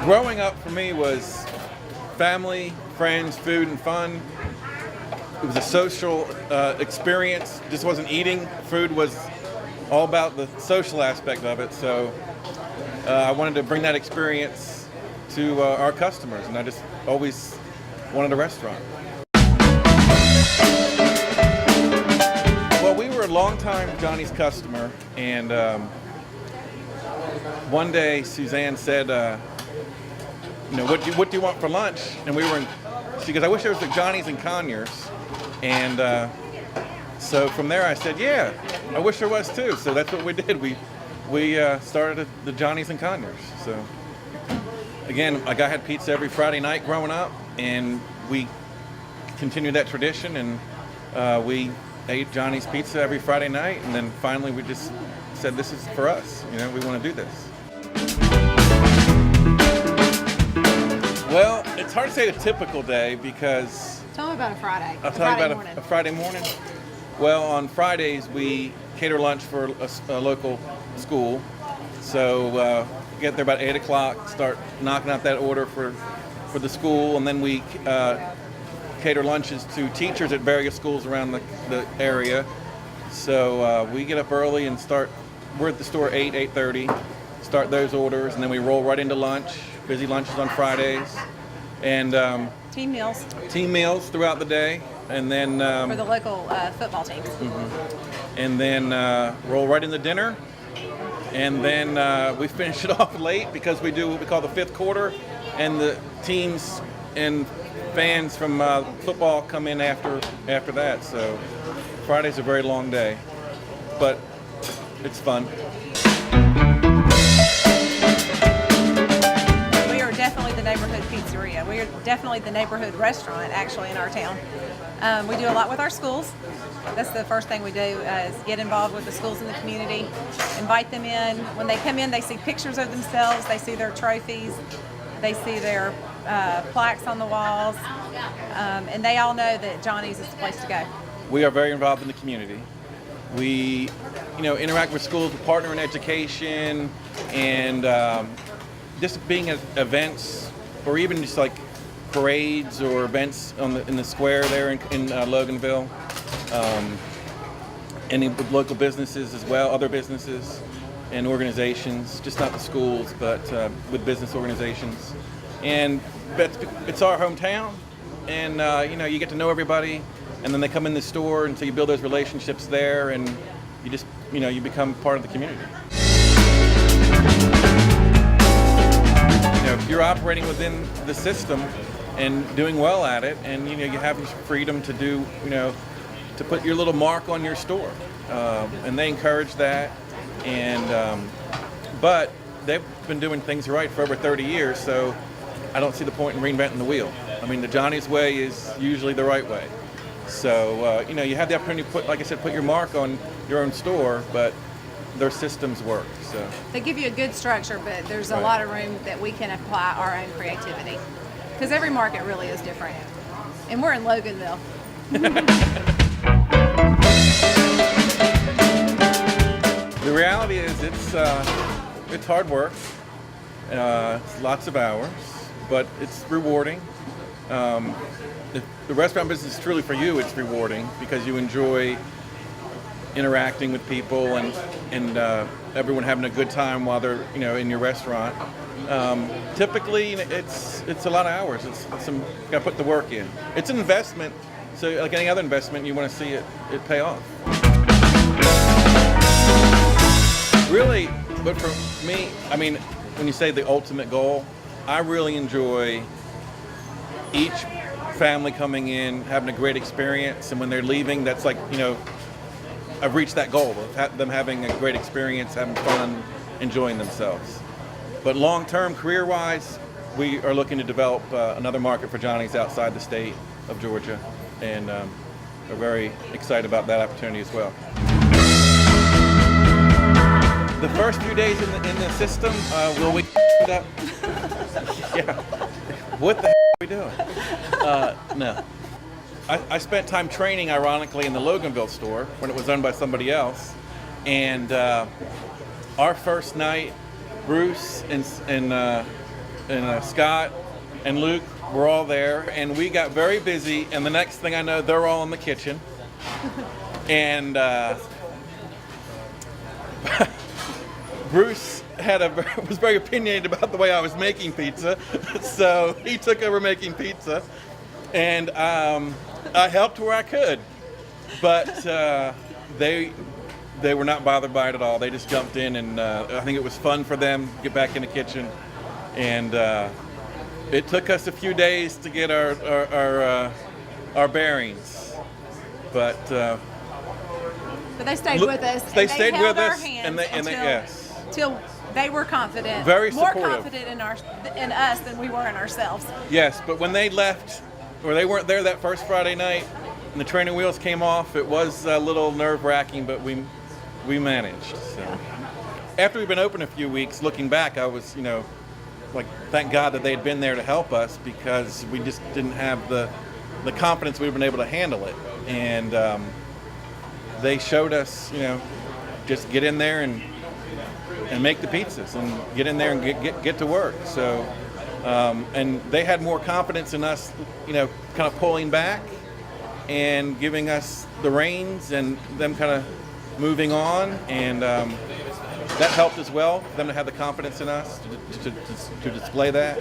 Growing up for me was family, friends, food, and fun. It was a social experience. Just wasn't eating. Food was all about the social aspect of it. So I wanted to bring that experience to our customers, and I just always wanted a restaurant. Well, we were a longtime Johnny's customer, and one day Suzanne said, what do you want for lunch? And she goes, I wish there was a Johnny's in Conyers. And so from there I said, yeah, I wish there was too. So that's what we did. We started the Johnny's in Conyers. So again, like I had pizza every Friday night growing up, and we continued that tradition, and we ate Johnny's pizza every Friday night, and then finally we just said, this is for us. We want to do this. Well, it's hard to say a typical day because... Tell me about a Friday. I'll tell you about a Friday morning. Well, on Fridays, we cater lunch for a local school. So get there about 8 o'clock, start knocking out that order for the school, and then we cater lunches to teachers at various schools around the area. So we get up early and we're at the store 8:30, start those orders, and then we roll right into lunch. Busy lunches on Fridays, and team meals. Team meals throughout the day, and then for the local football teams. Mm-hmm. And then roll right into dinner, and then we finish it off late because we do what we call the fifth quarter, and the teams and fans from football come in after that. So Friday's a very long day, but it's fun. Definitely the neighborhood pizzeria. We are definitely the neighborhood restaurant actually in our town. We do a lot with our schools. That's the first thing we do is get involved with the schools in the community, invite them in. When they come in, they see pictures of themselves, they see their trophies, they see their plaques on the walls, and they all know that Johnny's is the place to go. We are very involved in the community. We, interact with schools, we partner in education, and just being at events, or even just like parades or events in the square there in Loganville, and with local businesses as well, other businesses and organizations, just not the schools, but with business organizations. And it's our hometown, and you get to know everybody, and then they come in the store, and so you build those relationships there, and you just you become part of the community. If you're operating within the system and doing well at it, and you have your freedom to do, to put your little mark on your store, and they encourage that. And but they've been doing things right for over 30 years, so I don't see the point in reinventing the wheel. I mean, the Johnny's way is usually the right way. So you have the opportunity to put your mark on your own store, but their systems work. So they give you a good structure, but there's a lot of room that we can apply our own creativity, because every market really is different, and we're in Loganville. The reality is it's hard work. It's lots of hours, but it's rewarding. If the restaurant business is truly for you, it's rewarding because you enjoy interacting with people and everyone having a good time while they're in your restaurant. Typically, it's a lot of hours. You got to put the work in. It's an investment, so like any other investment, you want to see it pay off. Really, but for me, I mean, when you say the ultimate goal, I really enjoy each family coming in, having a great experience, and when they're leaving, that's like I've reached that goal of them having a great experience, having fun, enjoying themselves. But long-term, career-wise, we are looking to develop another market for Johnny's outside the state of Georgia, and we're very excited about that opportunity as well. The first few days in the system, will we up? Yeah. What the are we doing? No. I spent time training, ironically, in the Loganville store when it was owned by somebody else. And our first night, Bruce and Scott and Luke were all there, and we got very busy. And the next thing I know, they're all in the kitchen, and Bruce was very opinionated about the way I was making pizza, so he took over making pizza, and I helped where I could, but they were not bothered by it at all. They just jumped in, and I think it was fun for them to get back in the kitchen, and it took us a few days to get our bearings, but they stayed with us. They stayed held with our us, hands yes. till they were confident, Very more supportive. confident in us than we were in ourselves. Yes, but when they left, or they weren't there that first Friday night, and the training wheels came off, it was a little nerve-wracking, but we managed. So. After we've been open a few weeks, looking back, I was, like, thank God that they had been there to help us, because we just didn't have the confidence we've been able to handle it. And they showed us, just get in there and make the pizzas, and get in there and get to work. So, and they had more confidence in us, kind of pulling back and giving us the reins, and them kind of moving on, and that helped as well, for them to have the confidence in us to display that.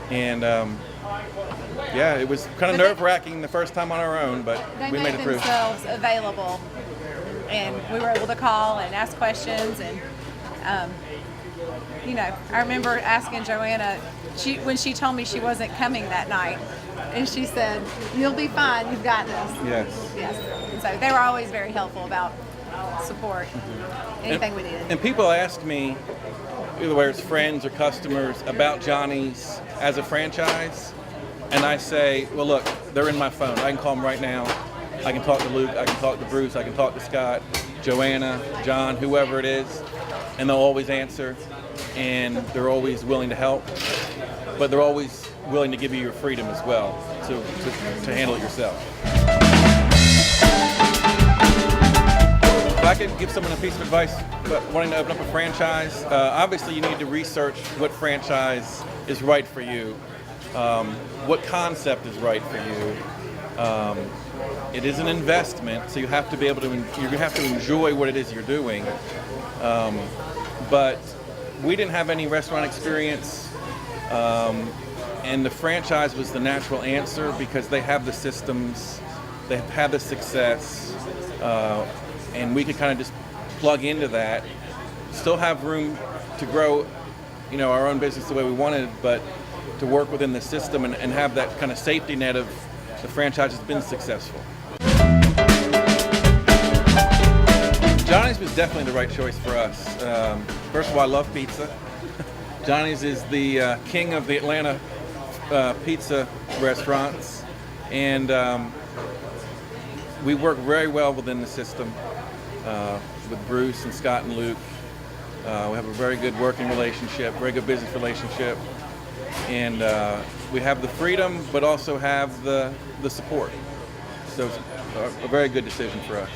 And yeah, it was kind of nerve-wracking the first time on our own, but we made it through. They made themselves available, and we were able to call and ask questions. And I remember asking Joanna, when she told me she wasn't coming that night, and she said, "You'll be fine. You've got this." Yes. Yes. And so they were always very helpful about support, anything we needed. And people ask me, whether it's friends or customers, about Johnny's as a franchise, and I say, well, look, they're in my phone. I can call them right now. I can talk to Luke. I can talk to Bruce. I can talk to Scott, Joanna, John, whoever it is, and they'll always answer, and they're always willing to help, but they're always willing to give you your freedom as well to handle it yourself. If I could give someone a piece of advice wanting to open up a franchise, obviously you need to research what franchise is right for you, what concept is right for you. It is an investment, so you have to be able to enjoy what it is you're doing. But we didn't have any restaurant experience, and the franchise was the natural answer, because they have the systems, they have had the success, and we could kind of just plug into that, still have room to grow, our own business the way we wanted, but to work within the system and have that kind of safety net of the franchise has been successful. Johnny's was definitely the right choice for us. First of all, I love pizza. Johnny's is the king of the Atlanta pizza restaurants, and we work very well within the system with Bruce and Scott and Luke. We have a very good working relationship, very good business relationship, and we have the freedom, but also have the support. So it's a very good decision for us.